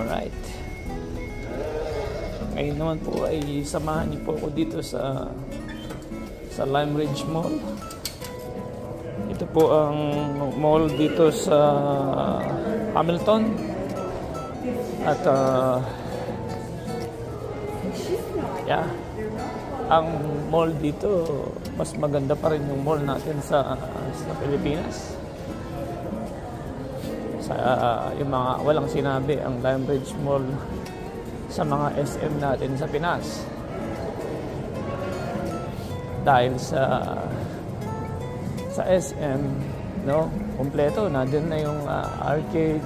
Alright. Ngayon naman po ay samahan niyo po ako dito sa Lime Ridge Mall. Ito po ang mall dito sa Hamilton. At ang mall dito mas maganda pa rin yung mall natin sa Pilipinas. Yung mga walang sinabi ang Lime Ridge Mall sa mga SM natin sa Pinas, dahil sa SM, no, kompleto, nandun na yung arcade,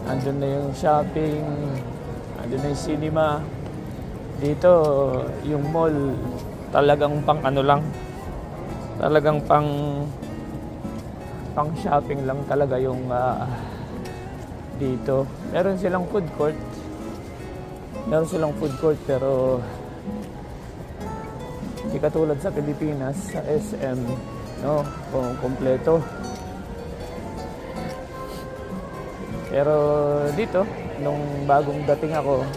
nandun na yung shopping, nandun na yung cinema. Dito yung mall talagang pang ano lang, talagang pang shopping lang talaga yung dito. Meron silang food court. Pero hindi katulad sa Pilipinas, sa SM, no, kung kompleto. Pero dito, nung bagong dating ako,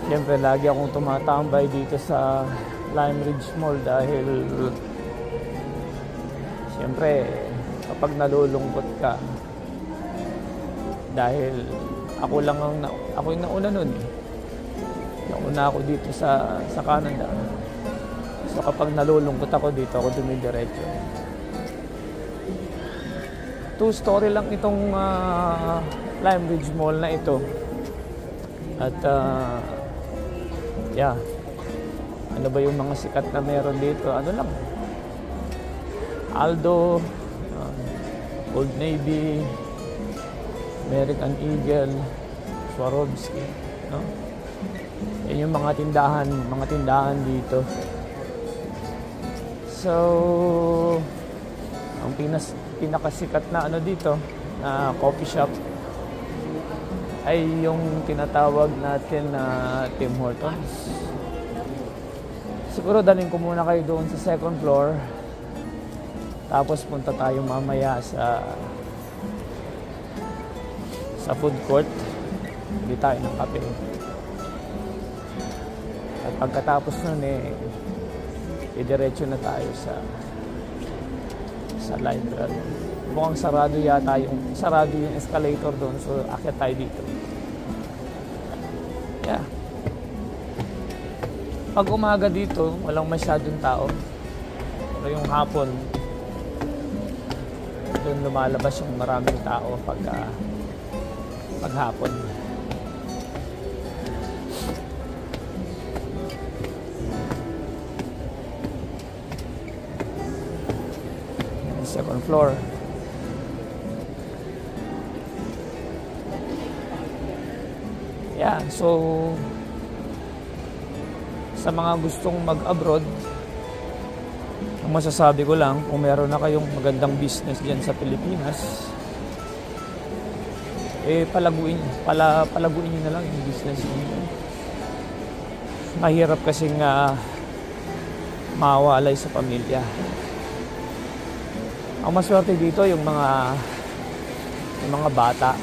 siyempre lagi akong tumatambay dito sa Lime Ridge Mall dahil siyempre kapag nalulungkot ka, dahil ako yung nauna nun. Nauna ako dito sa Canada. So kapag nalulungkot ako dito, ako dumidiretso. 2-story lang itong Lime Ridge Mall na ito. At ano ba yung mga sikat na meron dito? Ano lang? Aldo, Old Navy, American Eagle, Swarovski, no? Yan yung mga tindahan dito. So, ang pinakasikat na ano dito, na coffee shop ay yung tinatawag natin na Tim Hortons. Siguro dalhin ko muna kayo doon sa second floor. Tapos punta tayo mamaya sa food court. Bili tayo ng kape. At pagkatapos nun diretso na tayo sa library. Mukhang sarado yung escalator doon, so akyat tayo dito. Pag umaga dito, walang masyadong tao. Pero yung hapon, doon lumalabas yung maraming tao paghapon. Second floor. So sa mga gustong mag-abroad, ang masasabi ko lang, kung meron na kayong magandang business diyan sa Pilipinas, palaguin niyo na lang yung business niyo. Mahirap kasing mawalay sa pamilya. Ang maswerte dito yung mga bata.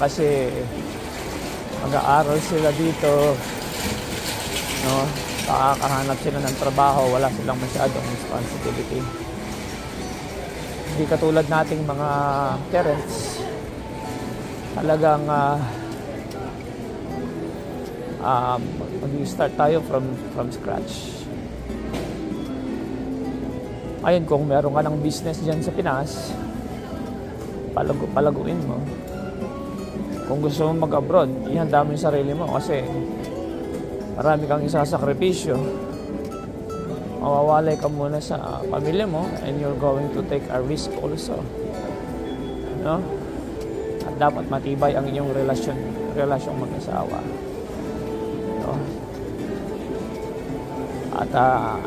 Kasi mag-aaral sila dito, no? Makakahanap sila ng trabaho, wala silang masyadong responsibility. Hindi katulad nating mga parents, talagang mag-start tayo from scratch. Ayun, kung meron ka ng business dyan sa Pinas, palaguin mo. Kung gusto mo mag-abroad, ihanda mo yung sarili mo kasi marami kang isasakripisyo. Mawawalay ka muna sa pamilya mo and you're going to take a risk also. No? At dapat matibay ang inyong relasyong mag-asawa. No? At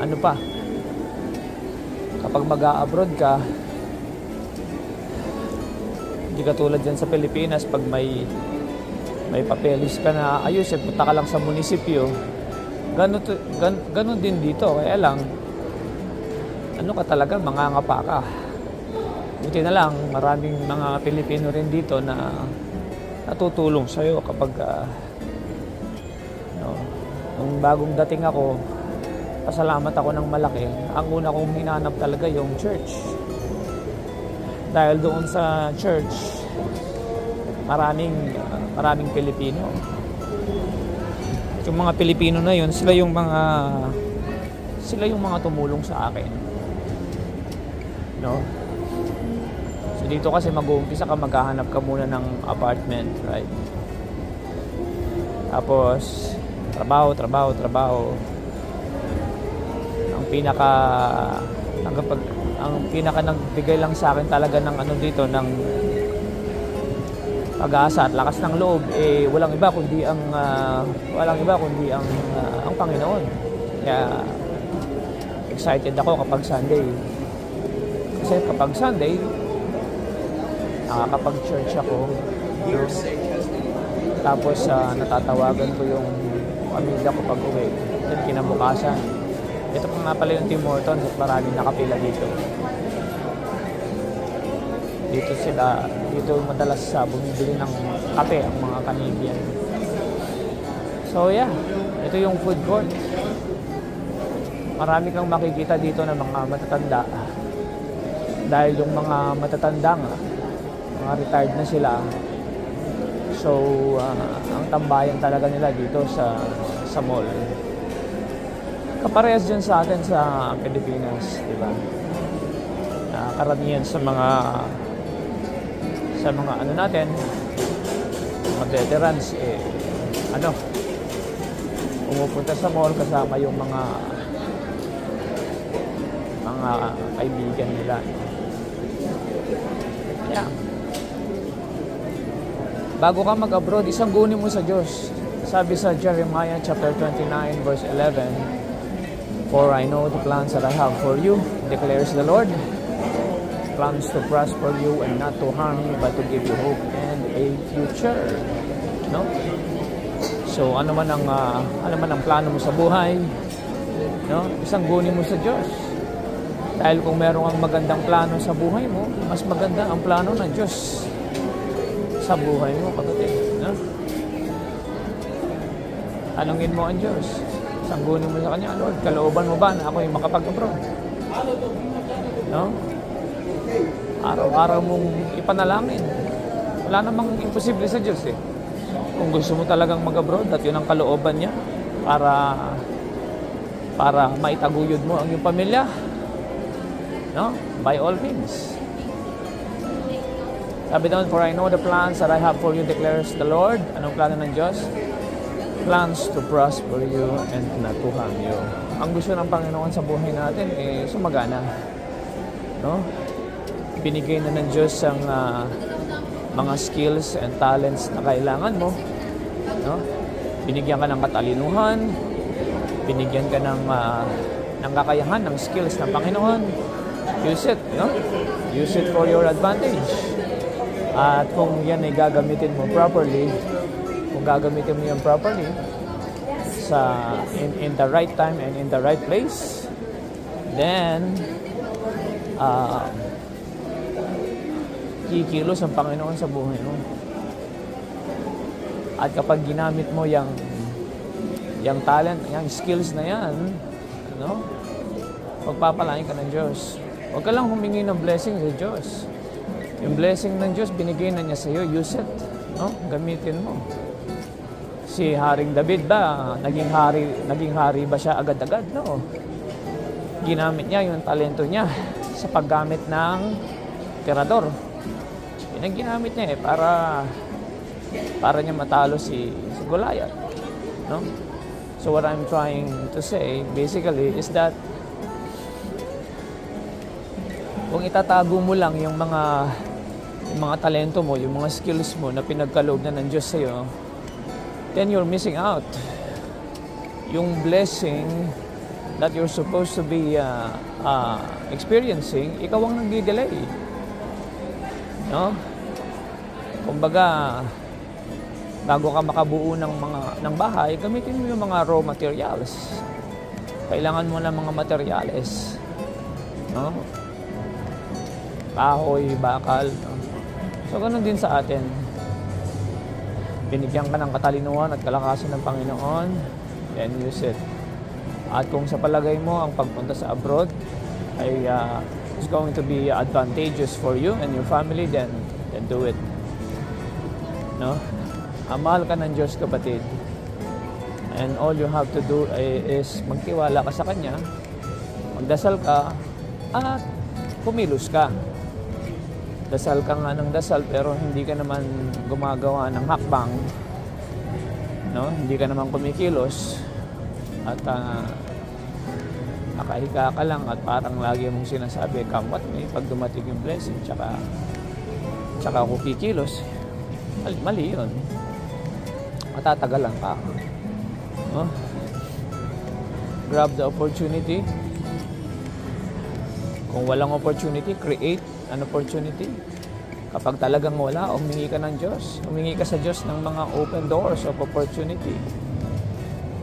ano pa, kapag mag-a-abroad ka, hindi katulad dyan sa Pilipinas, pag may papeles ka na ayusin, punta ka lang sa munisipyo. Ganun din dito. Kaya lang, ano ka talaga, mangangapa ka. Buti na lang, maraming mga Pilipino rin dito na natutulong sa'yo kapag nung bagong dating ako, pasalamat ako ng malaki. Ang una kong hinanap talaga yung church. Dahil doon sa church, maraming Pilipino. Yung mga Pilipino na yun, sila yung mga tumulong sa akin. No? So dito kasi mag-uumpisa ka, maghahanap ka muna ng apartment, right? Tapos trabaho. Ang pinaka nagbigay lang sa akin talaga ng dito ng pag-asa at lakas ng loob walang iba kundi ang Panginoon. Kaya excited ako kapag Sunday. Kasi kapag Sunday nakakapag-church ako. Tapos natatawagan ko yung pamilya ko pag uwi. Then kinabukasan. Ito pa nga pala yung Tim Hortons at maraming nakapila dito. Dito madalas bumibili ng kape ang mga Canadian. So yeah, ito yung food court. Marami kang makikita dito ng mga matatanda. Dahil yung mga matatanda nga, mga retired na sila. So, ang tambayan talaga nila dito sa mall. Kaparehas dyan sa atin sa Pilipinas, di ba? Karamihan sa mga natin, mga veterans, pumupunta sa mall kasama yung mga kaibigan nila. Yeah. Bago ka mag-abroad, isangguni mo sa Diyos. Sabi sa Jeremiah chapter 29 verse 11, "For I know the plans that I have for you, declares the Lord, plans to prosper you and not to harm you, but to give you hope and a future." No? So ano man ang plano mo sa buhay, no? Isangguni mo sa Diyos. Dahil kung meron kang magandang plano sa buhay mo, mas maganda ang plano ng Diyos sa buhay mo, kapatid. No? Tanungin mo ang Diyos. Sanggunin mo sa Kanya, Lord, kalooban mo ba na ako'y makapag-abroad? No? Araw-araw mong ipanalangin. Wala namang imposible sa Diyos eh. Kung gusto mo talagang mag-abroad at yun ang kalooban niya para maitaguyod mo ang iyong pamilya, no? By all means. Sabi doon, "For I know the plans that I have for you, declares the Lord." Anong plano ng Diyos? Plans to prosper you and not to harm you. Ang gusto ng Panginoon sa buhay natin sumagana. No? Binigay na ng Diyos ang mga skills and talents na kailangan mo. No? Binigyan ka ng katalinuhan, binigyan ka ng kakayahan, ng skills ng Panginoon. Use it, no? Use it for your advantage. At kung yan ay gagamitin mo properly, in the right time and in the right place, then kikilos ang Panginoon sa buhay mo. At kapag ginamit mo yung talent, yung skills na yan, magpapalain ka ng Diyos. Huwag ka lang humingi ng blessing sa Diyos. Yung blessing ng Diyos, binigay na niya sa iyo, use it. No? Gamitin mo. Si Haring David ba, naging hari ba siya agad-agad? No. Ginamit niya yung talento niya sa paggamit ng tirador. Yun ang ginamit niya para niya matalo si Goliath. No? So what I'm trying to say basically is that kung itatago mo lang yung mga talento mo, yung mga skills mo na pinagkaloob na ng Diyos sa'yo, then you're missing out. Yung blessing that you're supposed to be experiencing, ikaw ang nagdi-delay. No? Kumbaga, bago ka makabuo ng bahay, gamitin mo yung mga raw materials. Kailangan mo ng mga materials. No? kahoy, bakal. No? So, ganun din sa atin. Binigyan ka ng katalinuhan at kalakasan ng Panginoon, then use it. At kung sa palagay mo ang pagpunta sa abroad ay is going to be advantageous for you and your family, then do it. No? Mahal ka ng Diyos, kapatid. And all you have to do is magtiwala ka sa Kanya, magdasal ka, at kumilos ka. Dasal ka nga ng dasal pero hindi ka naman gumagawa ng hakbang, no? Hindi ka naman kumikilos at nakahiga ka lang at parang lagi mong sinasabi, come what may, pag dumating yung blessing, tsaka ako kikilos. Mali yun. Matatagalan ka. No? Grab the opportunity. Kung walang opportunity, create an opportunity. Kapag talagang wala, humingi ka ng Diyos. Humingi ka sa Diyos ng mga open doors of opportunity.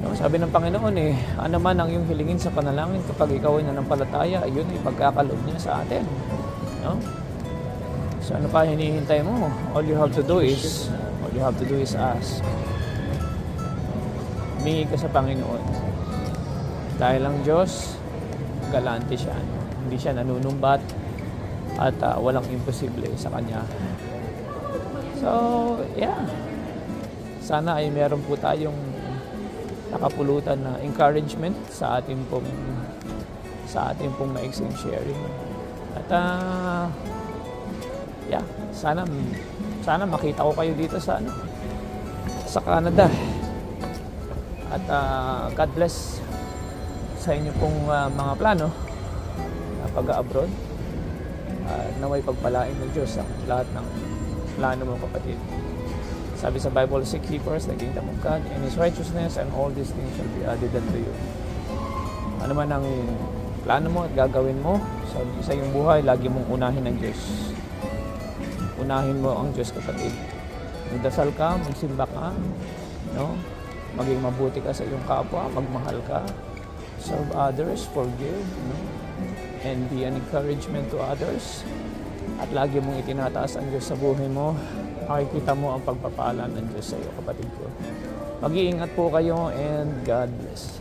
No? Sabi ng Panginoon ano man ang iyong hilingin sa panalangin kapag ikaw ay nanampalataya, yun ay pagkakaloob niya sa atin. No? So ano pa hinihintay mo? All you have to do is ask. Humingi ka sa Panginoon. Dahil ang Diyos, galante siya. Hindi siya nanunumbat at walang imposible sa Kanya. So, yeah. Sana ay meron po tayong nakapulutan na encouragement sa ating pong maiksing sharing. At yeah, sana makita ko kayo dito sa Canada. At God bless sa inyo pong mga plano na pag-abroad. Naway pagpalain ng Diyos ang lahat ng plano mo, kapatid. Sabi sa Bible, seek ye first the kingdom of God and His righteousness, and all these things shall be added unto you. Ano man ang plano mo at gagawin mo sa iyong buhay, lagi mong unahin ang Diyos. Unahin mo ang Diyos, kapatid. Magdasal ka, magsimba ka, no? Maging mabuti ka sa iyong kapwa, magmahal ka, serve others, forgive, no? And be an encouragement to others. At lagi mong itinataas ang Diyos sa buhay mo, makikita mo ang pagpapala ng Diyos sa iyo, kapatid ko. Mag-iingat po kayo and God bless.